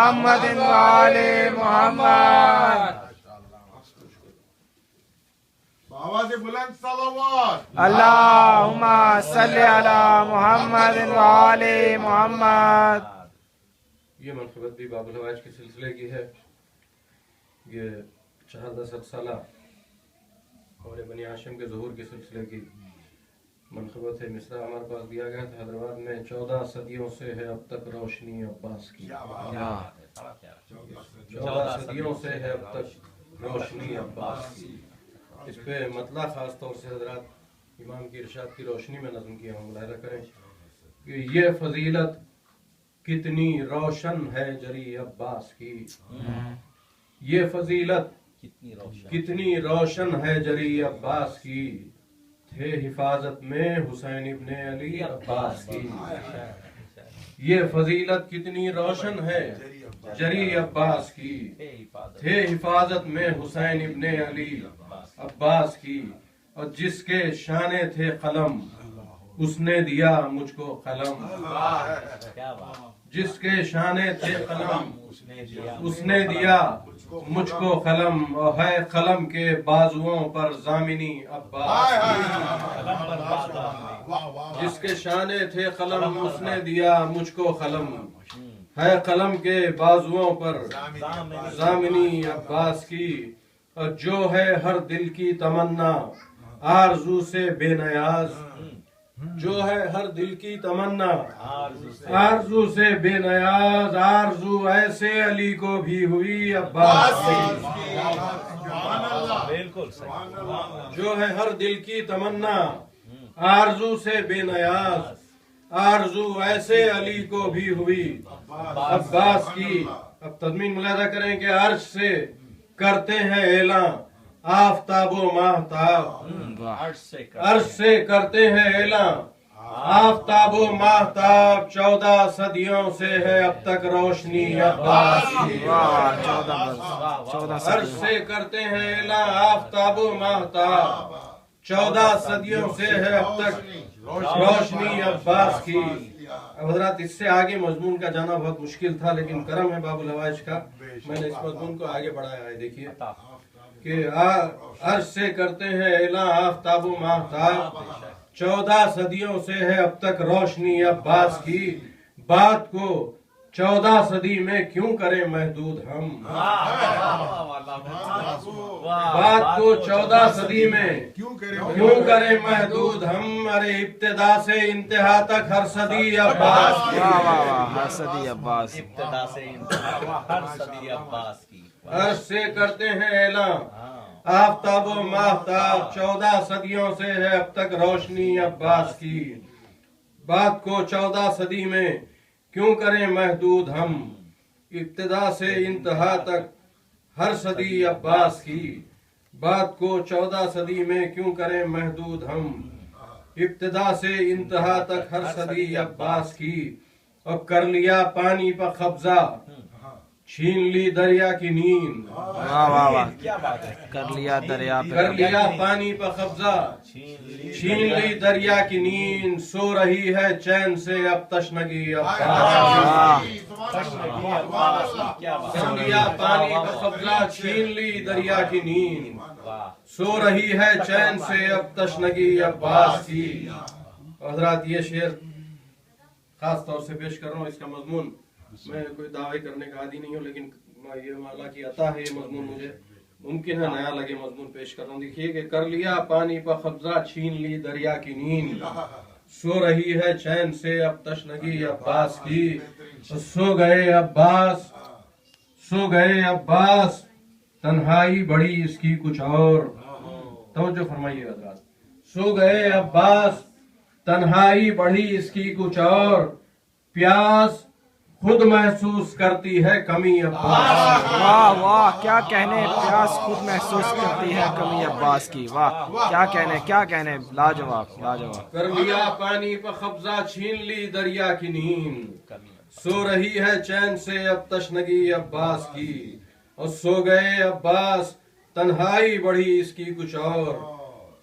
محمد وآل محمد. آواز بلند صلوات. اللہم صلی علی محمد وآل محمد. یہ منقبت بھی باب الحوائج کے سلسلے کی ہے. یہ 14 سالہ اور بنی ہاشم کے ظہور کے سلسلے کی منقبت ہے. مصرع ہمارے پاس دیا گیا تھا حیدرآباد میں. 14 صدیوں سے ہے اب تک روشنی عباس کی. 14 صدیوں سے ہے اب تک روشنی عباس کی. اس پہ مطلع خاص طور سے حضرات امام کی ارشاد کی روشنی میں نظم کیا ہوں. ملاحظہ کریں کہ یہ فضیلت کتنی روشن ہے جری عباس کی. یہ فضیلت کتنی روشن ہے جری عباس کی. تھے حفاظت میں حسین ابن علی عباس کی. یہ فضیلت کتنی روشن ہے جری عباس کی. تھے حفاظت میں حسین ابن علی عباس کی. اور جس کے شانے تھے قلم اس نے دیا مجھ کو قلم. جس کے شانے تھے قلم اس نے دیا مجھ کو قلم. اور ہے قلم کے بازوؤں پر ضامنی عباس کی. جس کے شانے تھے قلم اس نے دیا مجھ کو قلم. ہے قلم کے بازوؤں پر ضامنی عباس کی. اور جو ہے ہر دل کی تمنا آرزو سے بے نیاز. جو ہے ہر دل کی تمنا آرزو سے بے نیاز. آرزو ایسے علی کو بھی ہوئی عباس کی. جو ہے ہر دل کی تمنا آرزو سے بے نیاز. آرزو ایسے علی کو بھی ہوئی عباس کی. اب تضمین ملاحظہ کریں کہ عرش سے کرتے ہیں اعلان آفتاب و ماہتاب. عرش سے کرتے ہیں اعلان آفتاب و ماہتاب. 14 صدیوں سے ہے اب تک روشنی عباس کی. عرش سے کرتے ہیں اعلان آفتاب و ماہتاب. 14 صدیوں سے ہے اب تک روشنی عباس کی. اب حضرات اس سے آگے مضمون کا جانا بہت مشکل تھا لیکن کرم ہے باب الحوائج کا میں نے اس مضمون کو آگے بڑھایا ہے. دیکھیے کہ عرش سے کرتے ہیں اعلان آفتاب و ماہتاب. 14 صدیوں سے ہے اب تک روشنی عباس کی. بات کو 14 صدی میں کیوں کریں محدود ہم. بات کو 14 صدی میں کیوں کریں محدود ہم. ارے ابتدا سے انتہا تک ہر صدی عباس کی. ہر صدی عباس. ابتدا سے انتہا ہر صدی عباس کی. عرش سے کرتے ہیں اعلان آفتاب و ماہتاب. 14 صدیوں سے ہے اب تک روشنی عباس کی. بات کو 14 صدی میں کیوں کریں محدود ہم. ابتدا سے انتہا تک ہر صدی عباس کی. بات کو 14 صدی میں کیوں کریں محدود ہم. ابتدا سے انتہا تک ہر صدی عباس کی. اور کر لیا پانی پر قبضہ چھین لی دریا کی نیند. کر لیا دریا کر لیا پانی پر قبضہ چھین لی دریا کی نیند. سو رہی ہے چین سے اب تشنگی عباس کی. کر لیا پانی پر قبضہ چھین لی دریا کی نیند. سو رہی ہے چین سے اب تشنگی عباس کی. حضرات یہ شعر خاص طور سے پیش کر رہا ہوں. اس کا مضمون میں کوئی دعوی کرنے کا عادی نہیں ہوں لیکن یہ مولا کی عطا ہے. یہ مضمون مجھے ممکن ہے نیا لگے مضمون پیش کر رہا ہوں. دیکھیے کہ کر لیا پانی پر قبضہ چھین لی دریا کی نیند. سو رہی ہے چین سے اب تشنگی عباس کی. سو گئے عباس سو گئے عباس تنہائی بڑی اس کی کچھ اور. توجہ فرمائیے حضرات. سو گئے عباس تنہائی بڑھی اس کی کچھ اور. پیاس خود محسوس کرتی ہے کمی عباس. واہ واہ کیا کہنے. پیاس خود محسوس کرتی ہے کمی عباس کی. واہ کیا کہنے لاجواب لاجواب. کر لیا پانی پر قبضہ چھین لی دریا کی نیند. سو رہی ہے چین سے اب تشنگی عباس کی. اور سو گئے عباس تنہائی بڑھی اس کی کچھ اور.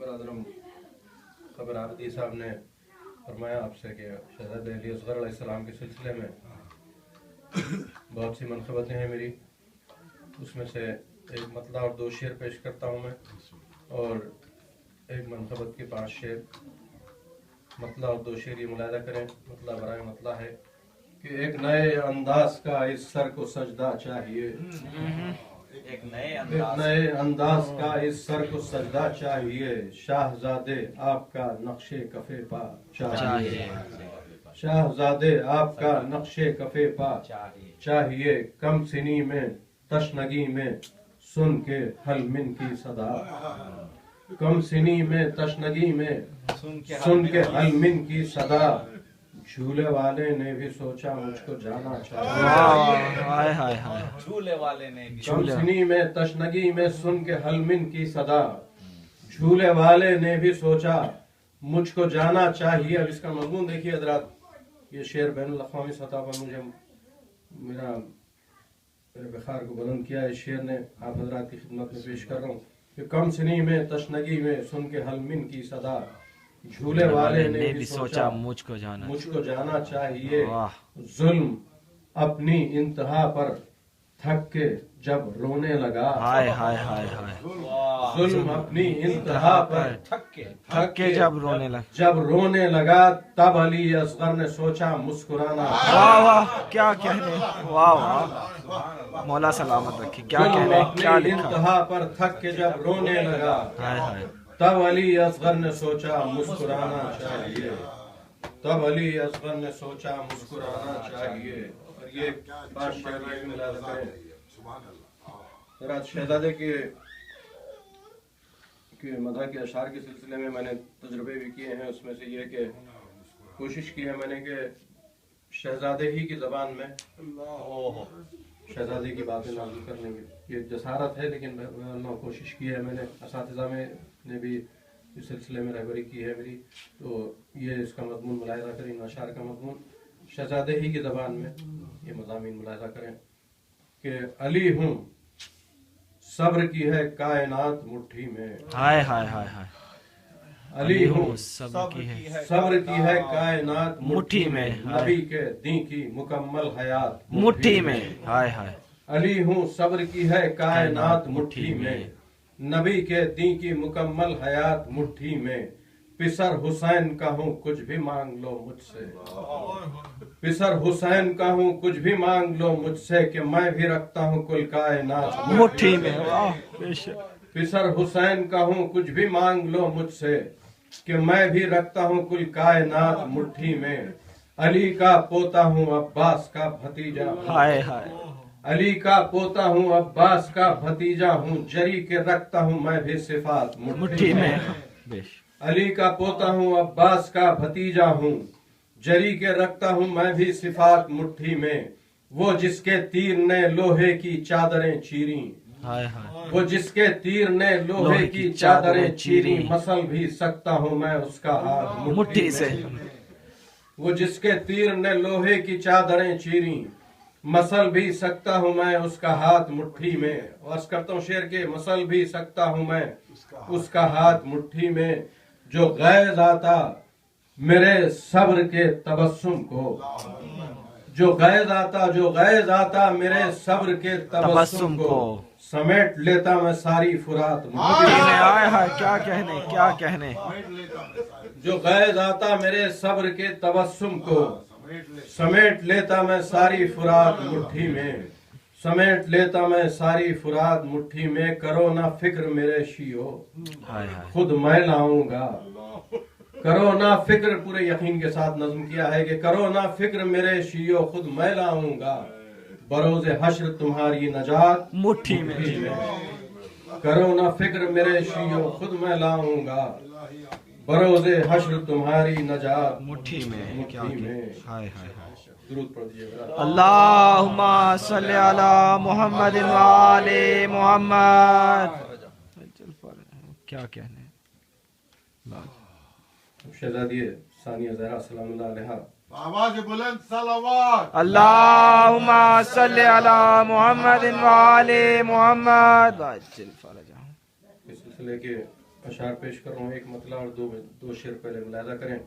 برادرم خبر عابدی صاحب نے فرمایا آپ سے کہ شہزادہ علی اصغر علیہ السلام کے سلسلے میں بہت سی منقبتیں ہیں میری، اس میں سے ایک مطلع اور 2 شعر پیش کرتا ہوں میں، اور ایک منقبت کے 5 شعر، مطلع اور 2 شعر یہ ملاحظہ کریں۔ مطلع برائے مطلع ہے کہ ایک نئے انداز کا اس سر کو سجدہ چاہیے، ایک نئے ایک نئے انداز کا اس سر کو سجدہ چاہیے، شاہزادے آپ کا نقش کفے پا چاہیے، شاہزادے آپ کا نقش کفے پا چاہیے، کم سنی میں تشنگی میں سن کے حلمن کی صدا، کم سنی میں تشنگی میں سن کے حلمن کی صدا، جھولے والے نے بھی سوچا مجھ کو جانا چاہیے، ہائے ہائے ہائے، جھولے والے نے بھی کم سنی میں تشنگی میں سن کے حلمن کی صدا، جھولے والے نے بھی سوچا مجھ کو جانا چاہیے۔ اب اس کا مضمون دیکھیے حضرات، یہ شعر بین الاقوامی سطح پر مجھے میرے بخار کو بلند کیا ہے، شعر نے آپ حضرات کی خدمت میں پیش کر رہا ہوں کہ کم سنی میں تشنگی میں سن کے حلمن کی صدا، جھولے والے نے بھی سوچا مجھ کو جانا چاہیے، واہ، ظلم اپنی انتہا پر تھک کے جب رونے لگا، ہائے ہائے ہائے ہائے، ظلم اپنی انتہا پر تھک کے جب رونے لگا، جب رونے لگا، تب علی اصغر نے سوچا مسکرانا، واہ واہ، کیا کہنے، واہ واہ، مولا سلامت رکھے، کیا ظلم کہنے، کیا اپنی لکھا، انتہا پر تھک کے جب رونے لگا، ہائے ہائے، تب علی اصغر نے سوچا مسکرانا چاہیے، تب علی اصغر نے سوچا مسکرانا چاہیے۔ اور یہ 5 شعر یہ بھی ملا دیتے ہیں۔ حضرات شہزادے کے مدح کے اشعار کے سلسلے میں میں نے تجربے بھی کیے ہیں، اس میں سے یہ کہ کوشش کی ہے میں نے کہ شہزادے ہی کی زبان میں شہزادے کی باتیں نازل کرنے کی، یہ جسارت ہے لیکن کوشش کی ہے میں نے، اساتذہ میں نے بھی اس سلسلے میں رہبری کی ہے میری، تو یہ اس کا مضمون ملاحظہ کریں، ان اشعار کا مضمون شہزادے ہی کی زبان میں یہ مضامین ملاحظہ کریں کہ علی ہوں صبر کی ہے کائنات مٹھی میں، ہائے ہائے ہائے ہائے، علی ہوں سب کی ہے صبر کی ہے کائنات مٹھی میں، نبی کے دین کی مکمل حیات مٹھی میں، ہائے ہائے، علی ہوں صبر کی ہے کائنات مٹھی میں، نبی کے دین کی مکمل حیات مٹھی میں، پسر حسین کا ہوں کچھ بھی مانگ لو مجھ سے، پسر حسین کا ہوں کچھ بھی مانگ لو مجھ سے، کہ میں بھی رکھتا ہوں کل کائنات مٹھی میں، واہ، بے شک، پسر حسین کا ہوں کچھ بھی مانگ لو مجھ سے، کہ میں بھی رکھتا ہوں کل کائنات مٹھی میں، علی کا پوتا ہوں عباس کا بھتیجا، ہائے ہائے، علی کا پوتا ہوں عباس کا بھتیجا ہوں، جری کے رکھتا ہوں میں بھی صفات مٹھی میں، بے شک، علی کا پوتا ہوں عباس کا بھتیجا ہوں، جری کے رکھتا ہوں میں بھی صفات مٹھی میں، وہ جس کے تیر نے لوہے کی چادریں چیریں، ہائے ہائے، وہ جس کے تیر نے لوہے کی چادریں چیریں، مسل بھی سکتا ہوں میں اس کا ہاتھ مٹھی سے، وہ جس کے تیر نے لوہے کی چادریں چیریں، مسل بھی سکتا ہوں میں اس کا ہاتھ مٹھی میں، عرض کرتا ہوں شعر کے، مسل بھی سکتا ہوں میں اس کا ہاتھ مٹھی میں، جو غیظ آتا میرے صبر کے تبسم کو، جو غیظ آتا میرے صبر کے تبسم کو، سمیٹ لیتا میں ساری فرات مٹھی میں، ہائے ہائے، کیا کہنے، کیا کہنے، جو غیظ آتا میرے صبر کے تبسم کو، سمیٹ لیتا میں ساری فرات مٹھی میں، سمیٹ لیتا میں ساری فرات مٹھی میں، کرو نہ فکر میرے شیعو ہائے ہائے، خود میں لاؤں گا، کرو نہ فکر، پورے یقین کے ساتھ نظم کیا ہے کہ کرو نہ فکر میرے شیعو خود میں لاؤں گا، بروز حشر تمہاری نجات مٹھی میں، کرو نہ فکر میرے شیعو خود میں لاؤں گا، بروز حشر تمہاری نجات مٹھی میں، کیا مٹھی میں۔ ہائے ہائے ہائے، درود پڑھ دیجیے گا۔ اللہم صلی علی محمد وآل محمد، کیا کہنے، شہزادی ثانیہ زہرا سلام اللہ علیہا، آواز بلند صلوات، اللہم صلی علی محمد وآل محمد، عجل فرجہم، اس سلسلے کے اشعار پیش کر رہا ہوں، ایک مطلع اور دو شعر پہلے ملاحظہ کریں۔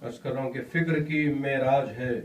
عرض کر رہا ہوں کہ فکر کی معراج ہے